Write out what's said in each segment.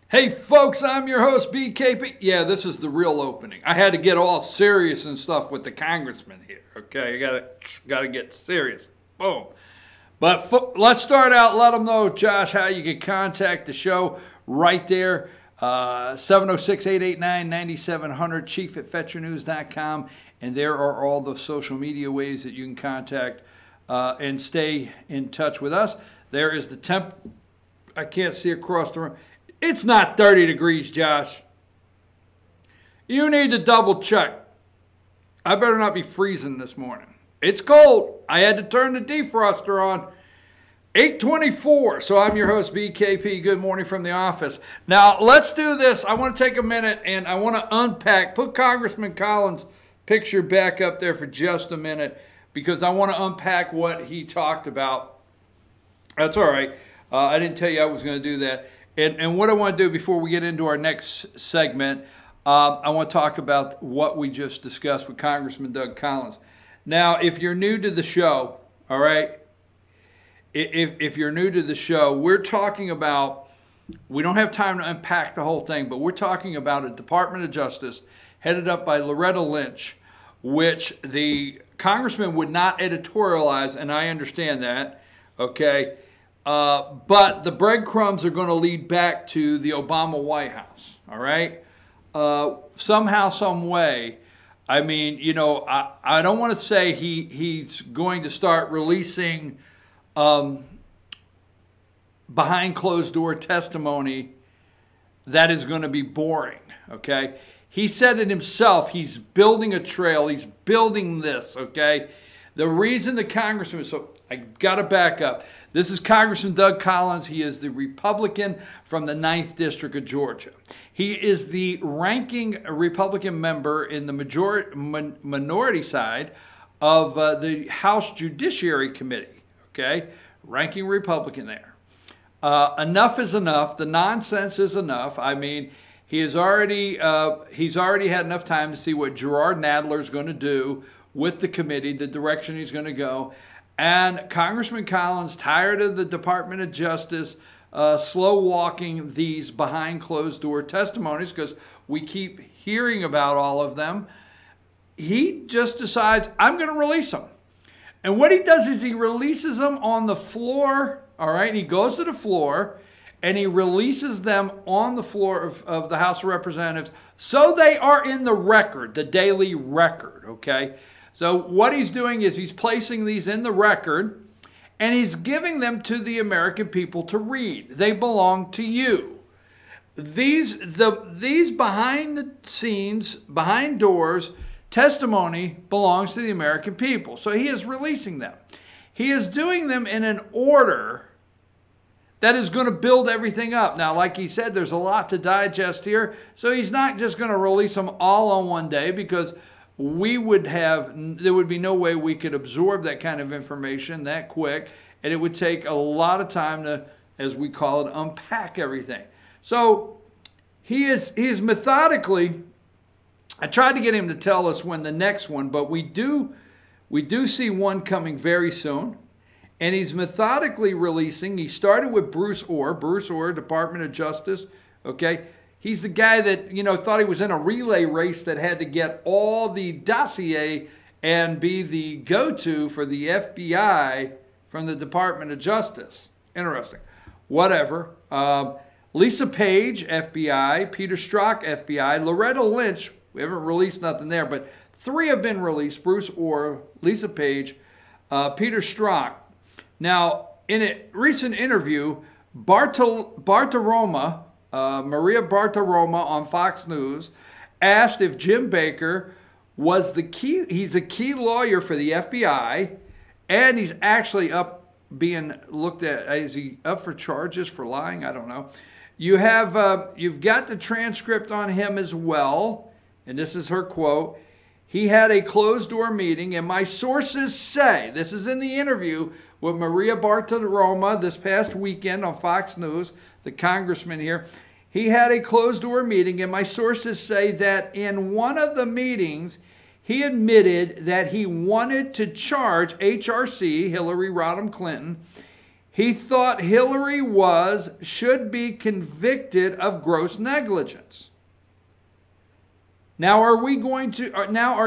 Hey folks, I'm your host BKP. Yeah, this is the real opening. I had to get all serious and stuff with the congressman here. Okay, I gotta get serious. Boom. But let's start out. Let them know, Josh, how you can contact the show right there. 706-889-9700, chief@fetchernews.com. And there are all the social media ways that you can contact and stay in touch with us. There is the temp. I can't see across the room. It's not 30 degrees, Josh. You need to double check. I better not be freezing this morning. It's cold. I had to turn the defroster on. 8:24. So I'm your host, BKP. Good morning from the office. Now, let's do this. I want to take a minute and I want to unpack. Put Congressman Collins' picture back up there for just a minute because I want to unpack what he talked about. That's all right. I didn't tell you I was going to do that. And what I want to do before we get into our next segment, I want to talk about what we just discussed with Congressman Doug Collins. Now, if you're new to the show, all right, if you're new to the show, we're talking about, we don't have time to unpack the whole thing, but we're talking about a Department of Justice headed up by Loretta Lynch, which the congressman would not editorialize, and I understand that, okay? But the breadcrumbs are going to lead back to the Obama White House, all right? Somehow, some way. I mean, you know, I don't want to say he's going to start releasing behind closed door testimony that is going to be boring, okay? He said it himself. He's building a trail. He's building this, okay? The reason the congressman, so I got to back up. This is Congressman Doug Collins. He is the Republican from the 9th District of Georgia. He is the ranking Republican member in the minority side of the House Judiciary Committee, okay? Ranking Republican there. Enough is enough. The nonsense is enough. I mean, he's already had enough time to see what Gerard Nadler is going to do with the committee, the direction he's going to go. And Congressman Collins, tired of the Department of Justice slow walking these behind closed door testimonies, because we keep hearing about all of them, he just decides, I'm going to release them. And what he does is he releases them on the floor, all right? He goes to the floor and he releases them on the floor of the House of Representatives so they are in the record, the daily record, okay? So what he's doing is he's placing these in the record and he's giving them to the American people to read. They belong to you. These behind the scenes, behind doors testimony belongs to the American people. So he is releasing them. He is doing them in an order that is going to build everything up. Now, like he said, there's a lot to digest here. So he's not just going to release them all on one day, because there would be no way we could absorb that kind of information that quick, and it would take a lot of time to, as we call it, unpack everything. So he's methodically, I tried to get him to tell us when the next one, but we do see one coming very soon, and he's methodically releasing. He started with Bruce Orr, Department of Justice, okay? He's the guy that, you know, thought he was in a relay race that had to get all the dossier and be the go-to for the FBI from the Department of Justice. Interesting. Whatever. Lisa Page, FBI. Peter Strzok, FBI. Loretta Lynch, we haven't released nothing there, but 3 have been released. Bruce Orr, Lisa Page, Peter Strzok. Now, in a recent interview, Maria Bartiromo on Fox News asked if Jim Baker was he's a key lawyer for the FBI, and he's actually being looked at. Is he up for charges for lying? I don't know. You've got the transcript on him as well, and this is her quote. He had a closed-door meeting, and my sources say, this is in the interview with Maria Bartiromo this past weekend on Fox News, the congressman here. He had a closed-door meeting, and my sources say that in one of the meetings, he admitted that he wanted to charge HRC, Hillary Rodham Clinton. He thought Hillary should be convicted of gross negligence. Now, are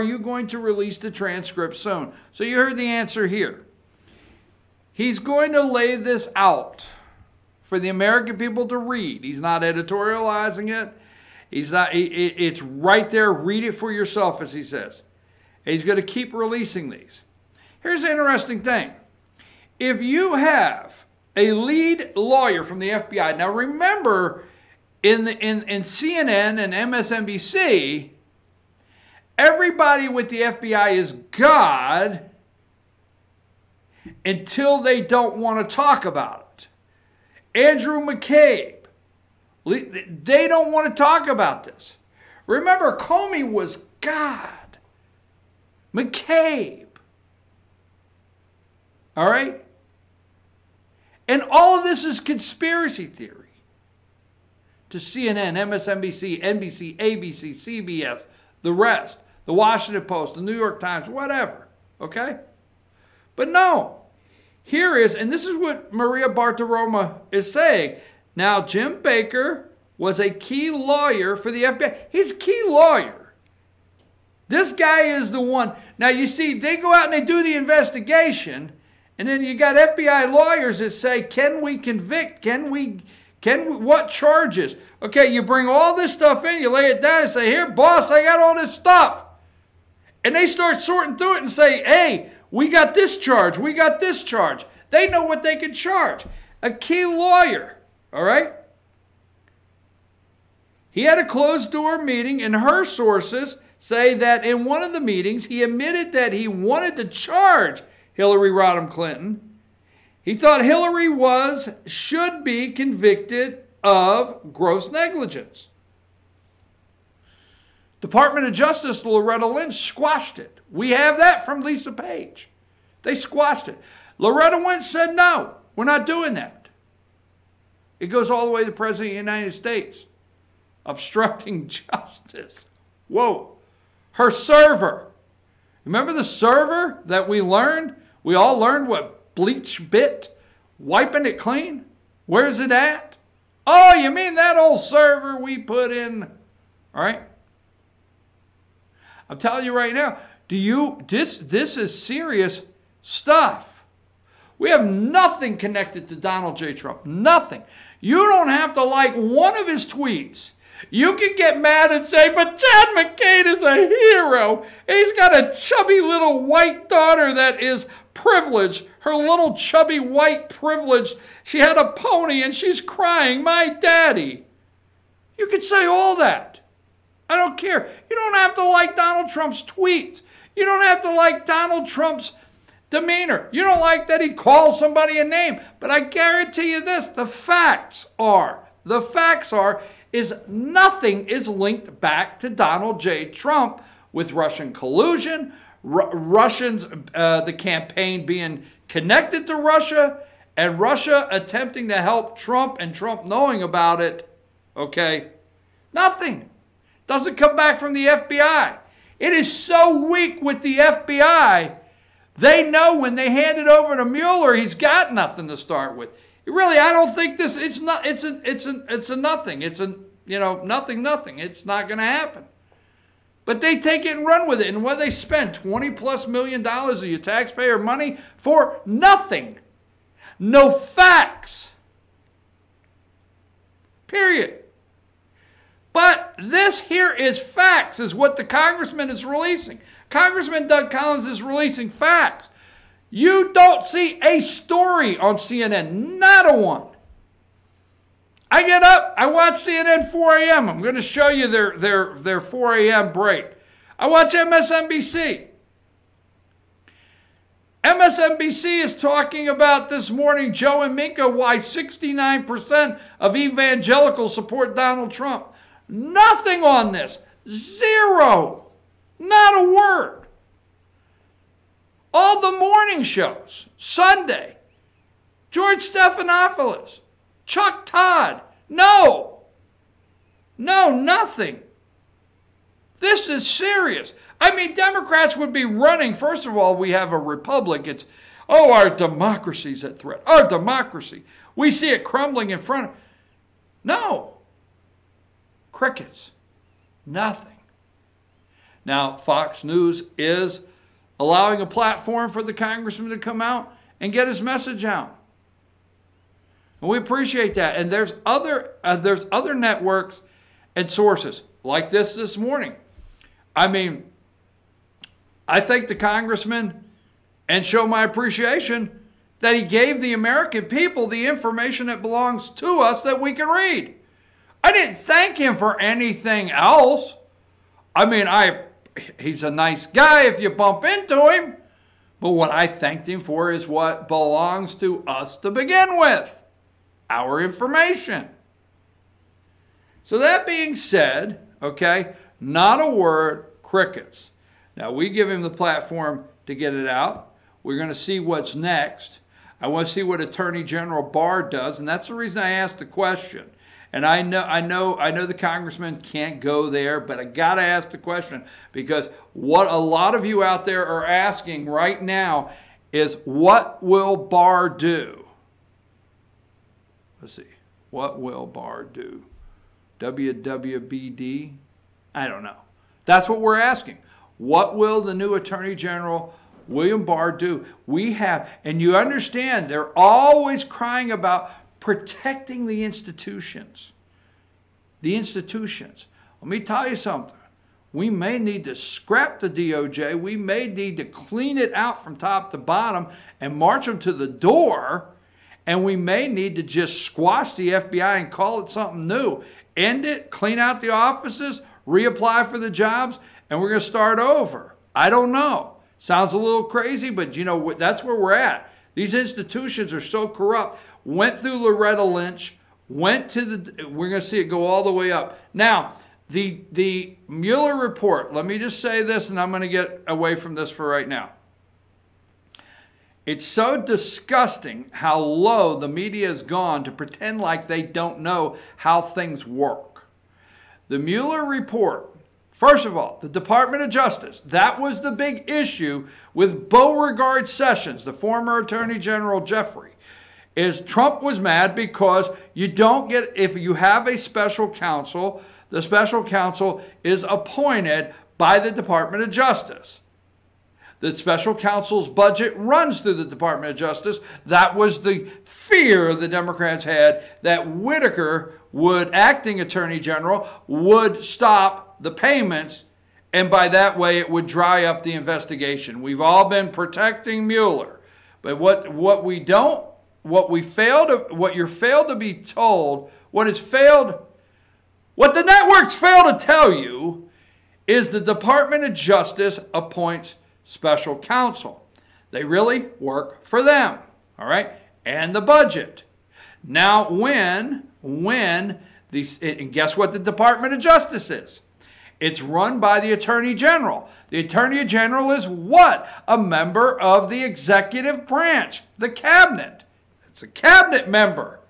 you going to release the transcript soon? So you heard the answer here. He's going to lay this out for the American people to read. He's not editorializing it. It's right there. Read it for yourself, as he says. And he's going to keep releasing these. Here's the interesting thing. If you have a lead lawyer from the FBI, now remember, in CNN and MSNBC, everybody with the FBI is God until they don't want to talk about it. Andrew McCabe, they don't want to talk about this. Remember, Comey was God. McCabe. All right? And all of this is conspiracy theory. To CNN, MSNBC, NBC, ABC, CBS, the rest, the Washington Post, the New York Times, whatever. Okay? But no. Here is, and this is what Maria Bartiromo is saying. Now, Jim Baker was a key lawyer for the FBI. He's a key lawyer. This guy is the one. Now, you see, they go out and they do the investigation, and then you got FBI lawyers that say, can we convict? What charges? Okay, you bring all this stuff in, you lay it down and say, here, boss, I got all this stuff. And they start sorting through it and say, hey, we got this charge, we got this charge. They know what they can charge. A key lawyer, all right? He had a closed-door meeting, and her sources say that in one of the meetings, he admitted that he wanted to charge Hillary Rodham Clinton. He thought Hillary should be convicted of gross negligence. Department of Justice, Loretta Lynch, squashed it. We have that from Lisa Page. They squashed it. Loretta Lynch said, no, we're not doing that. It goes all the way to the President of the United States. Obstructing justice. Whoa. Her server. Remember the server that we learned? We all learned what bleach bit? Wiping it clean? Where's it at? Oh, you mean that old server we put in? All right. I'm telling you right now, this is serious stuff. We have nothing connected to Donald J. Trump. Nothing. You don't have to like one of his tweets. You can get mad and say, but John McCain is a hero. He's got a chubby little white daughter that is privileged. Her little chubby white privileged. She had a pony and she's crying, my daddy. You can say all that. I don't care. You don't have to like Donald Trump's tweets. You don't have to like Donald Trump's demeanor. You don't like that he calls somebody a name. But I guarantee you this, the facts are, is nothing is linked back to Donald J. Trump with Russian collusion, Russians, the campaign being connected to Russia, and Russia attempting to help Trump and Trump knowing about it. Okay? Nothing. Doesn't come back from the FBI. It is so weak with the FBI. They know when they hand it over to Mueller, he's got nothing to start with. Really, I don't think this. It's not. It's a nothing. It's a nothing. It's not going to happen. But they take it and run with it. And what they spend $20+ million of your taxpayer money for nothing, no facts. Period. But this here is facts, is what the congressman is releasing. Congressman Doug Collins is releasing facts. You don't see a story on CNN, not a one. I get up, I watch CNN 4 a.m. I'm going to show you their 4 a.m. break. I watch MSNBC. MSNBC is talking about this morning, Joe and Minka, why 69% of evangelicals support Donald Trump. Nothing on this. Zero. Not a word. All the morning shows, Sunday, George Stephanopoulos, Chuck Todd, no, nothing. This is serious. I mean, Democrats would be running. First of all, we have a republic. It's Oh, our democracy's at threat. Our democracy. We see it crumbling in front of... No. Crickets. Nothing. Now, Fox News is allowing a platform for the congressman to come out and get his message out. And we appreciate that. And there's other networks and sources like this morning. I mean, I thank the congressman and show my appreciation that he gave the American people the information that belongs to us that we can read. I didn't thank him for anything else. I mean, he's a nice guy if you bump into him. But what I thanked him for is what belongs to us to begin with. Our information. So that being said, okay, not a word, crickets. Now, we give him the platform to get it out. We're going to see what's next. I want to see what Attorney General Barr does, and that's the reason I asked the question. And I know the congressman can't go there, but I got to ask the question because what a lot of you out there are asking right now is, what will Barr do? Let's see. What will Barr do? WWBD? I don't know. That's what we're asking. What will the new Attorney General William Barr do? We have, and you understand, they're always crying about protecting the institutions. The institutions. Let me tell you something. We may need to scrap the DOJ. We may need to clean it out from top to bottom and march them to the door. And we may need to just squash the FBI and call it something new. End it, clean out the offices, reapply for the jobs, and we're going to start over. I don't know. Sounds a little crazy, but you know, that's where we're at. These institutions are so corrupt. Went through Loretta Lynch, went to the, we're going to see it go all the way up. Now, the Mueller report, let me just say this, and I'm going to get away from this for right now. It's so disgusting how low the media has gone to pretend like they don't know how things work. The Mueller report, first of all, the Department of Justice, that was the big issue with Beauregard Sessions, the former Attorney General Jeffrey, is Trump was mad because you don't get, if you have a special counsel, the special counsel is appointed by the Department of Justice. The special counsel's budget runs through the Department of Justice. That was the fear the Democrats had, that Whitaker would, acting Attorney General, would stop the payments, and by that way it would dry up the investigation. We've all been protecting Mueller. But what you're failed to be told, what the networks fail to tell you is the Department of Justice appoints special counsel. They really work for them, all right? And the budget. Now, and guess what the Department of Justice is? It's run by the Attorney General. The Attorney General is what? A member of the executive branch, the cabinet. It's a cabinet member.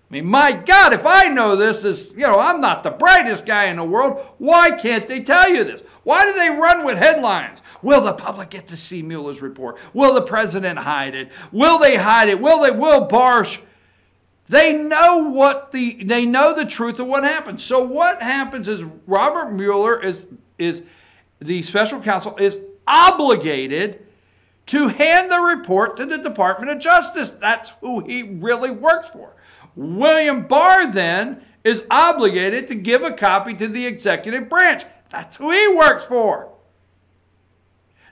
I mean, my God, if I know this is, I'm not the brightest guy in the world. Why can't they tell you this? Why do they run with headlines? Will the public get to see Mueller's report? Will the president hide it? Will they hide it? Will Barr? They know they know the truth of what happened. So what happens is Robert Mueller is the special counsel is obligated to hand the report to the Department of Justice. That's who he really works for. William Barr then is obligated to give a copy to the executive branch. That's who he works for.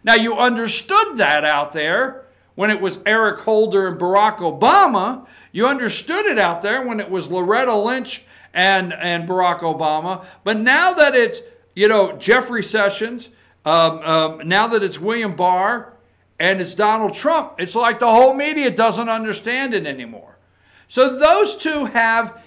Now, you understood that out there when it was Eric Holder and Barack Obama. You understood it out there when it was Loretta Lynch and Barack Obama. But now that it's, Jeffrey Sessions, now that it's William Barr and it's Donald Trump, it's like the whole media doesn't understand it anymore. So those two have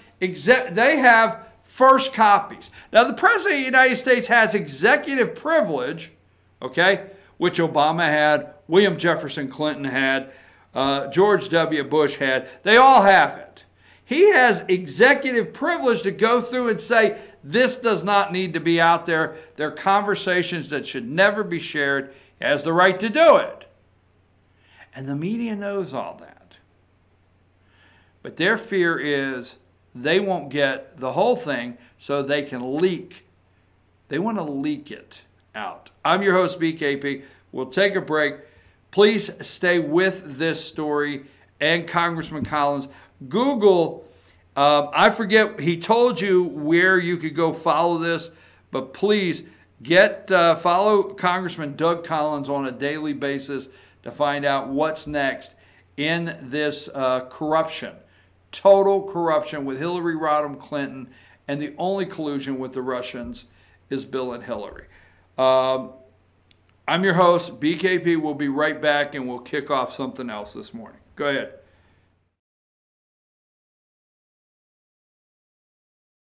first copies. Now, the President of the United States has executive privilege, okay, which Obama had, William Jefferson Clinton had, George W. Bush had. They all have it. He has executive privilege to go through and say, this does not need to be out there. There are conversations that should never be shared. He has the right to do it. And the media knows all that. But their fear is they won't get the whole thing, so they can leak. They want to leak it out. I'm your host, BKP. We'll take a break. Please stay with this story and Congressman Collins. Google, I forget, he told you where you could go follow this, but please follow Congressman Doug Collins on a daily basis to find out what's next in this corruption. Total corruption with Hillary Rodham Clinton, and the only collusion with the Russians is Bill and Hillary. I'm your host, BKP. We'll be right back, and we'll kick off something else this morning. Go ahead.